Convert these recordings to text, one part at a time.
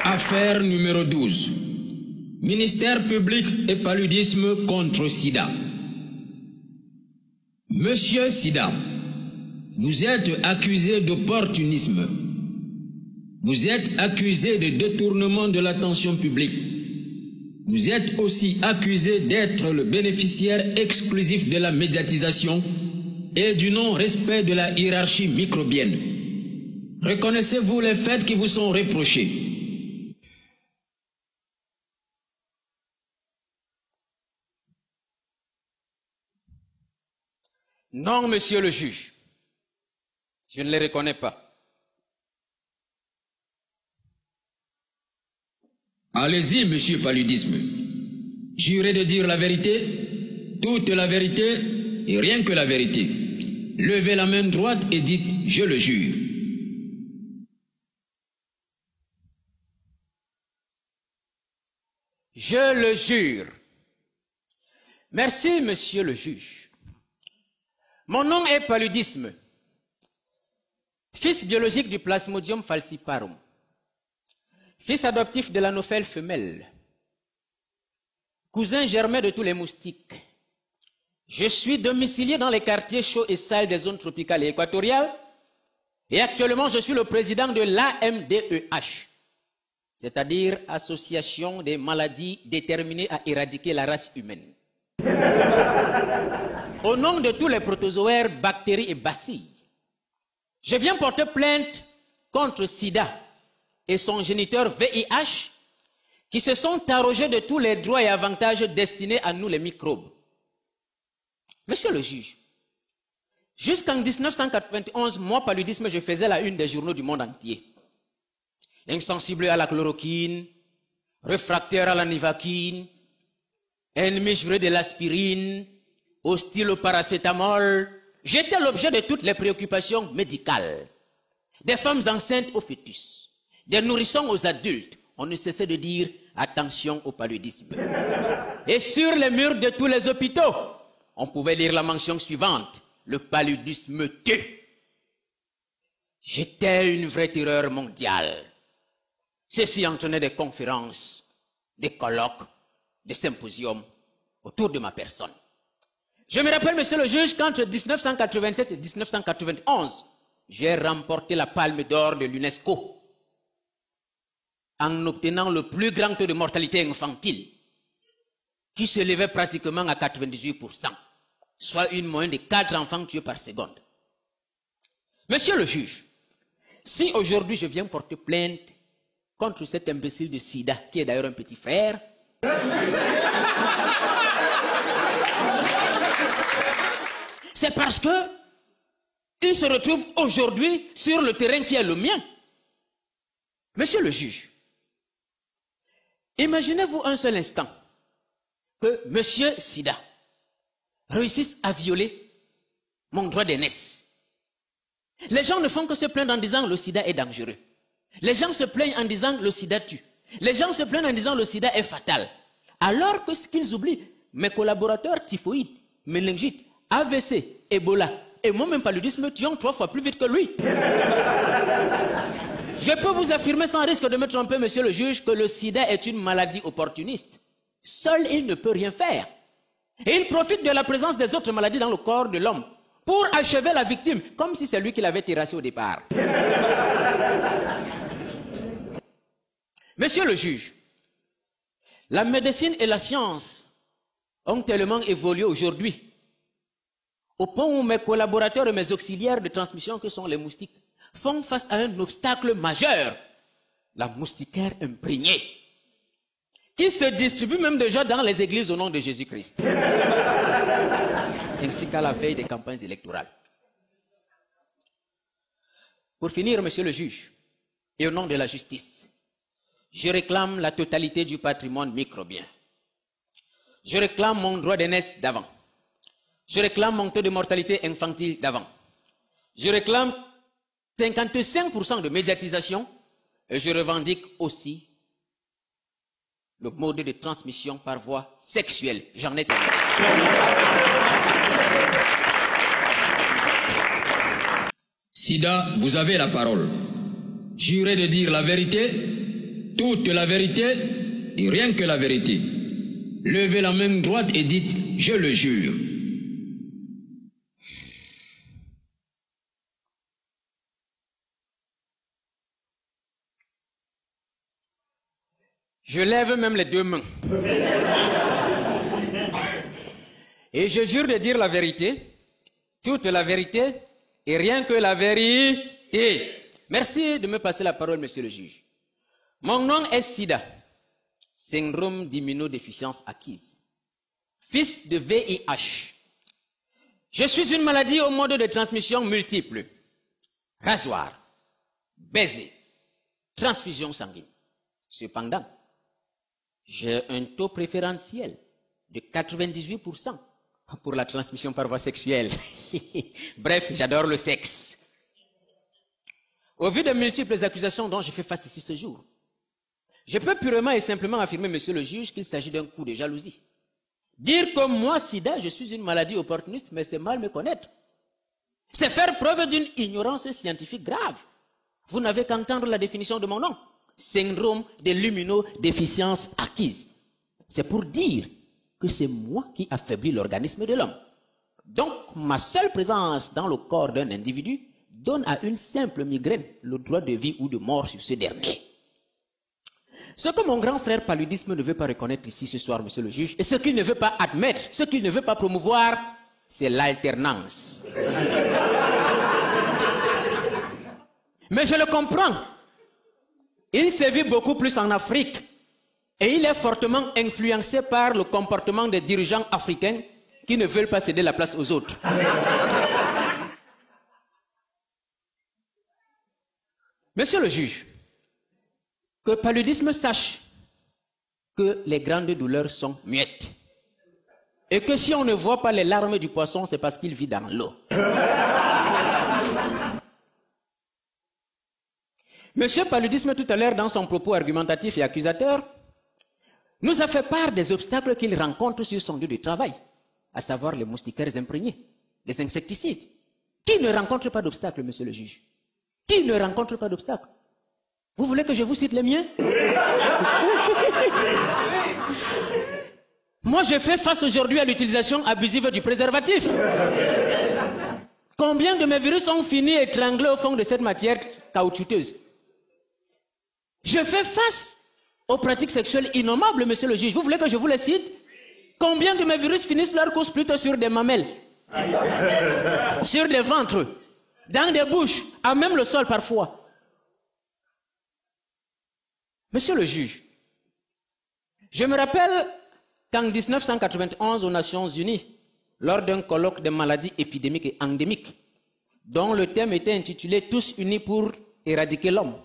Affaire numéro 12. Ministère public et paludisme contre Sida. Monsieur Sida, vous êtes accusé d'opportunisme. Vous êtes accusé de détournement de l'attention publique. Vous êtes aussi accusé d'être le bénéficiaire exclusif de la médiatisation et du non-respect de la hiérarchie microbienne. Reconnaissez-vous les faits qui vous sont reprochés? Non, monsieur le juge. Je ne les reconnais pas. Allez-y, monsieur Paludisme. Jurez de dire la vérité, toute la vérité et rien que la vérité. Levez la main droite et dites « Je le jure ». Je le jure. Merci, monsieur le juge. Mon nom est Paludisme, fils biologique du Plasmodium falciparum, fils adoptif de l'Anophèle femelle, cousin germain de tous les moustiques. Je suis domicilié dans les quartiers chauds et sales des zones tropicales et équatoriales et actuellement je suis le président de l'AMDEH, c'est-à-dire Association des maladies déterminées à éradiquer la race humaine. Au nom de tous les protozoaires, bactéries et bacilles, je viens porter plainte contre Sida et son géniteur VIH qui se sont arrogés de tous les droits et avantages destinés à nous les microbes. Monsieur le juge, jusqu'en 1991, moi, Paludisme, je faisais la une des journaux du monde entier. Insensible à la chloroquine, réfractaire à la nivaquine, ennemi juré de l'aspirine, hostile au paracétamol, j'étais l'objet de toutes les préoccupations médicales. Des femmes enceintes au fœtus, des nourrissons aux adultes, on ne cessait de dire attention au paludisme. Et sur les murs de tous les hôpitaux, on pouvait lire la mention suivante, le paludisme tue. J'étais une vraie terreur mondiale. Ceci entraînait des conférences, des colloques, des symposiums autour de ma personne. Je me rappelle, monsieur le juge, qu'entre 1987 et 1991, j'ai remporté la Palme d'Or de l'UNESCO en obtenant le plus grand taux de mortalité infantile, qui s'élevait pratiquement à 98%, soit une moyenne de 4 enfants tués par seconde. Monsieur le juge, si aujourd'hui je viens porter plainte contre cet imbécile de Sida, qui est d'ailleurs un petit frère, c'est parce que il se retrouve aujourd'hui sur le terrain qui est le mien. Monsieur le juge, imaginez-vous un seul instant que monsieur Sida réussisse à violer mon droit d'aînesse. Les gens ne font que se plaindre en disant le sida est dangereux. Les gens se plaignent en disant le sida tue. Les gens se plaignent en disant le sida est fatal. Alors que ce qu'ils oublient, mes collaborateurs typhoïdes, méningite, AVC, Ebola et moi-même paludisme tuant 3 fois plus vite que lui. Je peux vous affirmer sans risque de me tromper, monsieur le juge, que le sida est une maladie opportuniste. Seul il ne peut rien faire. Et il profite de la présence des autres maladies dans le corps de l'homme pour achever la victime, comme si c'est lui qui l'avait terrassé au départ. Monsieur le juge, la médecine et la science ont tellement évolué aujourd'hui, au point où mes collaborateurs et mes auxiliaires de transmission, que sont les moustiques, font face à un obstacle majeur, la moustiquaire imprégnée, qui se distribue même déjà dans les églises au nom de Jésus-Christ, ainsi qu'à la veille des campagnes électorales. Pour finir, monsieur le juge, et au nom de la justice, je réclame la totalité du patrimoine microbien. Je réclame mon droit d'aînesse d'avant. Je réclame mon taux de mortalité infantile d'avant. Je réclame 55% de médiatisation et je revendique aussi le mode de transmission par voie sexuelle. J'en ai terminé. Sida, vous avez la parole. Jurez de dire la vérité, toute la vérité et rien que la vérité. Levez la main droite et dites « Je le jure ». Je lève même les deux mains. Et je jure de dire la vérité, toute la vérité et rien que la vérité. Merci de me passer la parole, monsieur le juge. Mon nom est SIDA, syndrome d'immunodéficience acquise, fils de VIH. Je suis une maladie au mode de transmission multiple. Rasoir, baiser, transfusion sanguine. Cependant, j'ai un taux préférentiel de 98% pour la transmission par voie sexuelle. Bref, j'adore le sexe. Au vu des multiples accusations dont je fais face ici ce jour, je peux purement et simplement affirmer, monsieur le juge, qu'il s'agit d'un coup de jalousie. Dire comme moi, SIDA, je suis une maladie opportuniste, mais c'est mal me connaître. C'est faire preuve d'une ignorance scientifique grave. Vous n'avez qu'à entendre la définition de mon nom. Syndrome de l'immunodéficience acquise. C'est pour dire que c'est moi qui affaiblis l'organisme de l'homme. Donc, ma seule présence dans le corps d'un individu donne à une simple migraine le droit de vie ou de mort sur ce dernier. Ce que mon grand frère paludisme ne veut pas reconnaître ici ce soir, monsieur le juge, et ce qu'il ne veut pas admettre, ce qu'il ne veut pas promouvoir, c'est l'alternance. Mais je le comprends. Il sévit beaucoup plus en Afrique et il est fortement influencé par le comportement des dirigeants africains qui ne veulent pas céder la place aux autres. Monsieur le juge, que paludisme sache que les grandes douleurs sont muettes et que si on ne voit pas les larmes du poisson, c'est parce qu'il vit dans l'eau. Monsieur Paludisme, tout à l'heure, dans son propos argumentatif et accusateur, nous a fait part des obstacles qu'il rencontre sur son lieu de travail, à savoir les moustiquaires imprégnés, les insecticides. Qui ne rencontre pas d'obstacles, monsieur le juge? Qui ne rencontre pas d'obstacles? Vous voulez que je vous cite les miens? Moi, je fais face aujourd'hui à l'utilisation abusive du préservatif. Combien de mes virus ont fini étranglés au fond de cette matière caoutchouteuse? Je fais face aux pratiques sexuelles innommables, monsieur le juge. Vous voulez que je vous les cite? Combien de mes virus finissent leur course plutôt sur des mamelles, sur des ventres, dans des bouches, à même le sol parfois? Monsieur le juge, je me rappelle qu'en 1991, aux Nations Unies, lors d'un colloque des maladies épidémiques et endémiques, dont le thème était intitulé « Tous unis pour éradiquer l'homme »,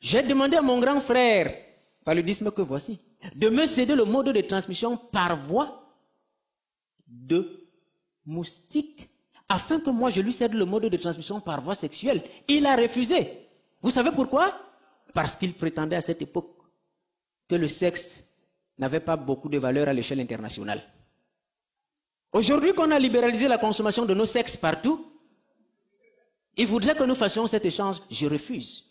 j'ai demandé à mon grand frère, paludisme que voici, de me céder le mode de transmission par voie de moustique, afin que moi je lui cède le mode de transmission par voie sexuelle. Il a refusé. Vous savez pourquoi? Parce qu'il prétendait à cette époque que le sexe n'avait pas beaucoup de valeur à l'échelle internationale. Aujourd'hui qu'on a libéralisé la consommation de nos sexes partout, il voudrait que nous fassions cet échange. Je refuse.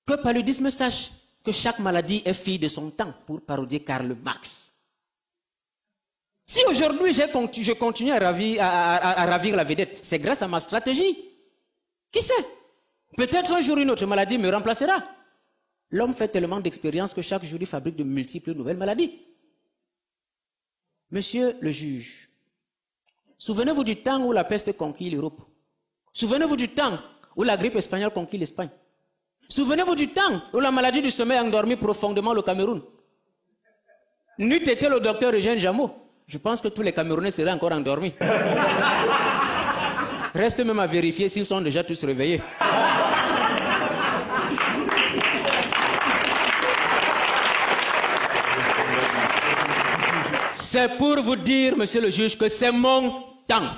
Que paludisme sache que chaque maladie est fille de son temps, pour parodier Karl Marx. Si aujourd'hui je continue à ravir la vedette, c'est grâce à ma stratégie. Qui sait? Peut-être un jour une autre maladie me remplacera. L'homme fait tellement d'expériences que chaque jour il fabrique de multiples nouvelles maladies. Monsieur le juge, souvenez-vous du temps où la peste conquit l'Europe. Souvenez-vous du temps où la grippe espagnole conquit l'Espagne. Souvenez-vous du temps où la maladie du sommeil a endormi profondément le Cameroun. N'eût été le docteur Eugène Jameau, je pense que tous les Camerounais seraient encore endormis. Reste même à vérifier s'ils sont déjà tous réveillés. C'est pour vous dire, monsieur le juge, que c'est mon temps.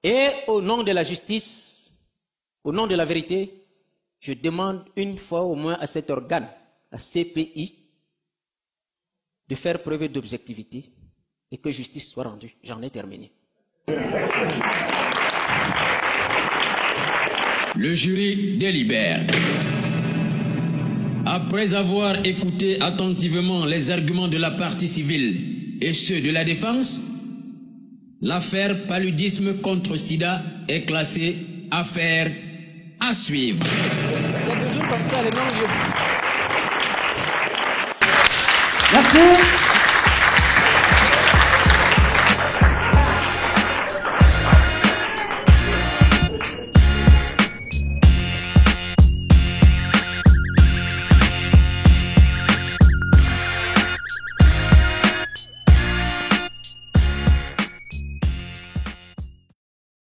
Et au nom de la justice, au nom de la vérité, je demande une fois au moins à cet organe, à CPI, de faire preuve d'objectivité et que justice soit rendue. J'en ai terminé. Le Le jury délibère. Après avoir écouté attentivement les arguments de la partie civile et ceux de la défense, l'affaire paludisme contre sida est classée affaire à suivre. C'est toujours comme ça, le nom. Merci.